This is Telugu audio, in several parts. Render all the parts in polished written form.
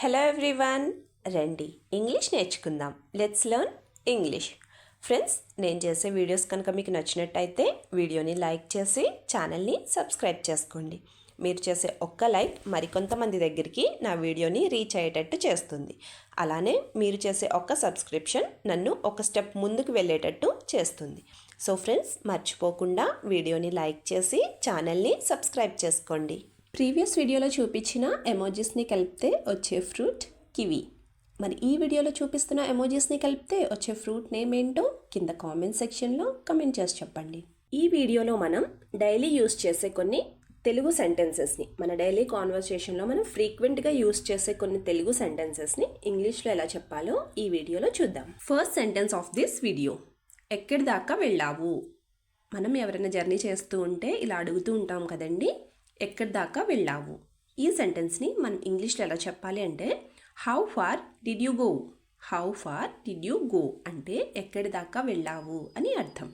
హలో ఎవ్రీవన్, రండి ఇంగ్లీష్ నేర్చుకుందాం. Let's learn English. ఫ్రెండ్స్, నేను చేసే వీడియోస్ కనుక మీకు నచ్చినట్టయితే వీడియోని లైక్ చేసి ఛానల్ని సబ్స్క్రైబ్ చేసుకోండి. మీరు చేసే ఒక్క లైక్ మరికొంతమంది దగ్గరికి నా వీడియోని రీచ్ అయ్యేటట్టు చేస్తుంది. అలానే మీరు చేసే ఒక్క సబ్స్క్రిప్షన్ నన్ను ఒక స్టెప్ ముందుకు వెళ్ళేటట్టు చేస్తుంది. సో ఫ్రెండ్స్, మర్చిపోకుండా వీడియోని లైక్ చేసి ఛానల్ని సబ్స్క్రైబ్ చేసుకోండి. ప్రీవియస్ వీడియోలో చూపించిన ఎమోజీస్ని కలిపితే వచ్చే ఫ్రూట్ కివి. మరి ఈ వీడియోలో చూపిస్తున్న ఎమోజీస్ని కలిపితే వచ్చే ఫ్రూట్ నేమ్ ఏంటో కింద కామెంట్ సెక్షన్లో కమెంట్ చేసి చెప్పండి. ఈ వీడియోలో మనం డైలీ యూస్ చేసే కొన్ని తెలుగు సెంటెన్సెస్ని, మన డైలీ కాన్వర్సేషన్లో మనం ఫ్రీక్వెంట్గా యూస్ చేసే కొన్ని తెలుగు సెంటెన్సెస్ని ఇంగ్లీష్లో ఎలా చెప్పాలో ఈ వీడియోలో చూద్దాం. First sentence of this video: ఎక్కడి దాకా వెళ్ళావు? మనం ఎవరైనా జర్నీ చేస్తూ ఉంటే ఇలా అడుగుతూ ఉంటాం కదండి, ఎక్కడి దాకా వెళ్ళావు? ఈ సెంటెన్స్ని మనం ఇంగ్లీష్లో ఎలా చెప్పాలి అంటే how far did you go. How far did you go అంటే ఎక్కడి దాకా వెళ్ళావు అని అర్థం.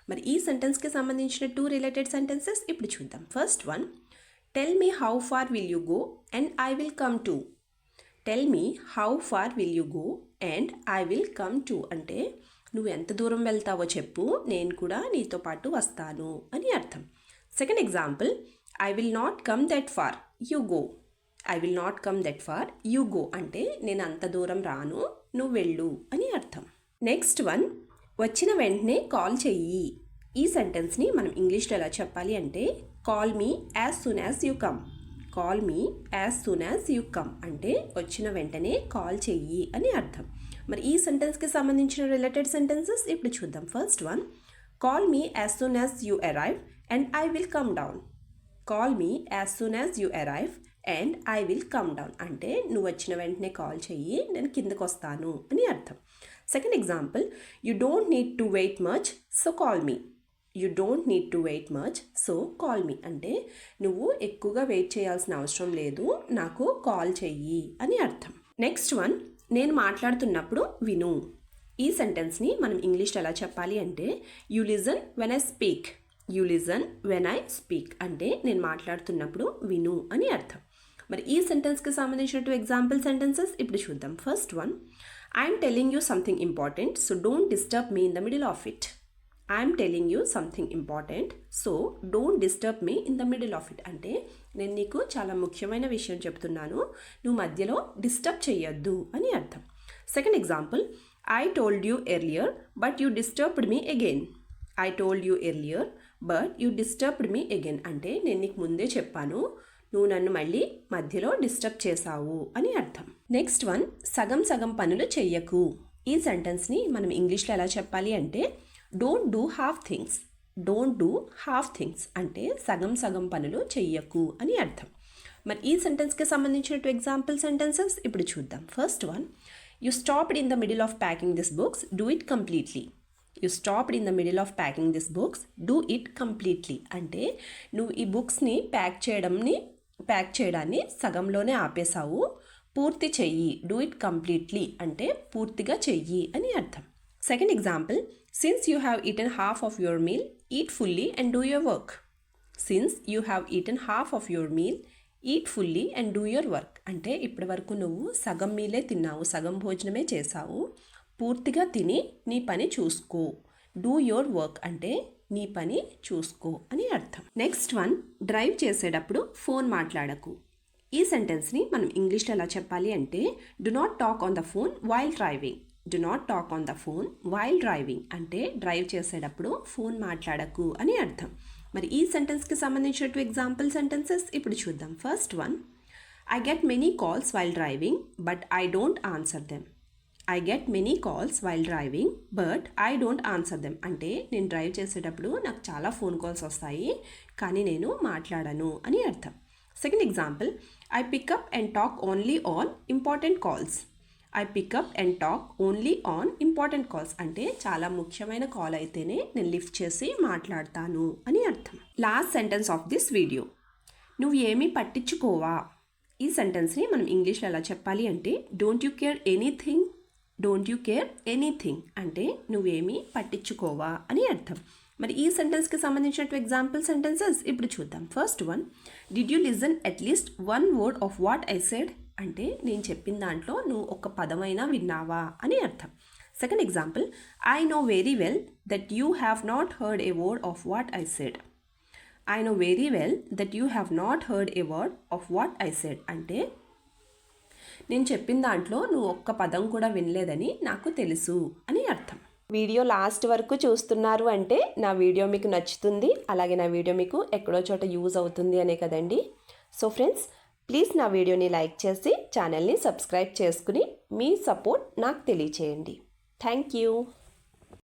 మరి ఈ సెంటెన్స్కి సంబంధించిన 2 రిలేటెడ్ సెంటెన్సెస్ ఇప్పుడు చూద్దాం. First one: tell me how far will you go and I will come to. Tell me how far will you go and I will come to అంటే నువ్వు ఎంత దూరం వెళ్తావో చెప్పు, నేను కూడా నీతో పాటు వస్తాను అని అర్థం. Second example: I will not come that far, you go. I will not come that far, you go అంటే నేను అంత దూరం రాను, నువ్వు వెళ్ళు అని అర్థం. నెక్స్ట్ వన్: వచ్చిన వెంటనే కాల్ చెయ్యి. ఈ సెంటెన్స్ని మనం ఇంగ్లీష్లో ఎలా చెప్పాలి అంటే call me as soon as you come. Call me as soon as you come అంటే వచ్చిన వెంటనే కాల్ చెయ్యి అని అర్థం. మరి ఈ సెంటెన్స్కి సంబంధించిన రిలేటెడ్ సెంటెన్సెస్ ఇప్పుడు చూద్దాం. First one: call me as soon as you arrive and I will come down. Call me as soon as you arrive and I will come down అంటే నువ్వు వచ్చిన వెంటనే కాల్ చెయ్యి, నేను కిందకు వస్తాను అని అర్థం. Second example: you don't need to wait much so call me. You don't need to wait much so call me అంటే నువ్వు ఎక్కువగా వెయిట్ చేయాల్సిన అవసరం లేదు, నాకు కాల్ చెయ్యి అని అర్థం. నెక్స్ట్ వన్: నేను మాట్లాడుతున్నప్పుడు విను. ఈ సెంటెన్స్ని మనం ఇంగ్లీష్లో ఎలా చెప్పాలి అంటే you listen when I speak. You listen when I speak అంటే నేను మాట్లాడుతున్నప్పుడు విను అని అర్థం. మరి ఈ సెంటెన్స్కి సంబంధించిన 2 ఎగ్జాంపుల్ సెంటెన్సెస్ ఇప్పుడు చూద్దాం. First one: I'm telling you something important so don't disturb me in the middle of it. I'm telling you something important so don't disturb me in the middle of it అంటే నేను నీకు చాలా ముఖ్యమైన విషయం చెప్తున్నాను, నువ్వు మధ్యలో డిస్టర్బ్ చేయొద్దు అని అర్థం. Second example: I told you earlier but you disturbed me again. I told you earlier but you disturbed me again అంటే నేను నీకు ముందే చెప్పాను, నువ్వు నన్ను మళ్ళీ మధ్యలో డిస్టర్బ్ చేశావు అని అర్థం. నెక్స్ట్ వన్: సగం సగం పనులు చెయ్యకు. ఈ సెంటెన్స్ని మనం ఇంగ్లీష్లో ఎలా చెప్పాలి అంటే don't do half things. Don't do half things అంటే సగం సగం పనులు చెయ్యకు అని అర్థం. మరి ఈ సెంటెన్స్కి సంబంధించిన 2 ఎగ్జాంపుల్ సెంటెన్సెస్ ఇప్పుడు చూద్దాం. First one: you stopped in the middle of packing this books, do it completely. You stopped in the middle of packing this books, do it completely అంటే నువ్వు ఈ బుక్స్ని ప్యాక్ చేయడాన్ని సగంలోనే ఆపేశావు, పూర్తి చెయ్యి. డూ ఇట్ కంప్లీట్లీ అంటే పూర్తిగా చెయ్యి అని అర్థం. Second example: since you have eaten half of your meal, eat fully and do your work. Since you have eaten half of your meal, eat fully and do your work అంటే ఇప్పటి వరకు నువ్వు సగం మీలే తిన్నావు, సగం భోజనమే చేశావు, పూర్తిగా తిని నీ పని చూసుకో. డూ యువర్ వర్క్ అంటే నీ పని చూసుకో అని అర్థం. నెక్స్ట్ వన్: డ్రైవ్ చేసేటప్పుడు ఫోన్ మాట్లాడకు. ఈ సెంటెన్స్ని మనం ఇంగ్లీష్లో ఎలా చెప్పాలి అంటే do not talk on the phone while driving. Do not talk on the phone while driving అంటే డ్రైవ్ చేసేటప్పుడు ఫోన్ మాట్లాడకు అని అర్థం. మరి ఈ సెంటెన్స్కి సంబంధించిన 2 ఎగ్జాంపుల్ సెంటెన్సెస్ ఇప్పుడు చూద్దాం. First one: I get many calls while driving but I don't answer them. I get many calls while driving but I don't answer them అంటే నేను డ్రైవ్ చేసేటప్పుడు నాకు చాలా ఫోన్ కాల్స్ వస్తాయి, కానీ నేను మాట్లాడను అని అర్థం. Second example: I pick up and talk only on important calls. I pick up and talk only on important calls అంటే చాలా ముఖ్యమైన కాల్ అయితేనే నేను లిఫ్ట్ చేసి మాట్లాడతాను అని అర్థం. Last sentence of this video: నువ్వు ఏమీ పట్టించుకోవా. ఈ సెంటెన్స్ని మనం ఇంగ్లీష్లో ఎలా చెప్పాలి అంటే don't you care anything. Don't you care anything అంటే నువ్వేమీ పట్టించుకోవా అని అర్థం. మరి ఈ సెంటెన్స్కి సంబంధించిన 2 ఎగ్జాంపుల్ సెంటెన్సెస్ ఇప్పుడు చూద్దాం. First one: did you listen at least 1 word of what I said. అంటే నేను చెప్పిన దాంట్లో నువ్వు ఒక పదమైనా విన్నావా అని అర్థం. Second example, I know very well that you have not heard a word of what I said. I know very well that you have not heard a word of what I said అంటే నేను చెప్పిన దాంట్లో నువ్వు ఒక్క పదం కూడా వినలేదని నాకు తెలుసు అని అర్థం. వీడియో లాస్ట్ వరకు చూస్తున్నారు అంటే నా వీడియో మీకు నచ్చుతుంది, అలాగే నా వీడియో మీకు ఎక్కడో చోట యూజ్ అవుతుంది అనే కదండి. సో ఫ్రెండ్స్, ప్లీజ్ నా వీడియోని లైక్ చేసి ఛానల్ని సబ్స్క్రైబ్ చేసుకుని మీ సపోర్ట్ నాకు తెలియచేయండి. Thank you.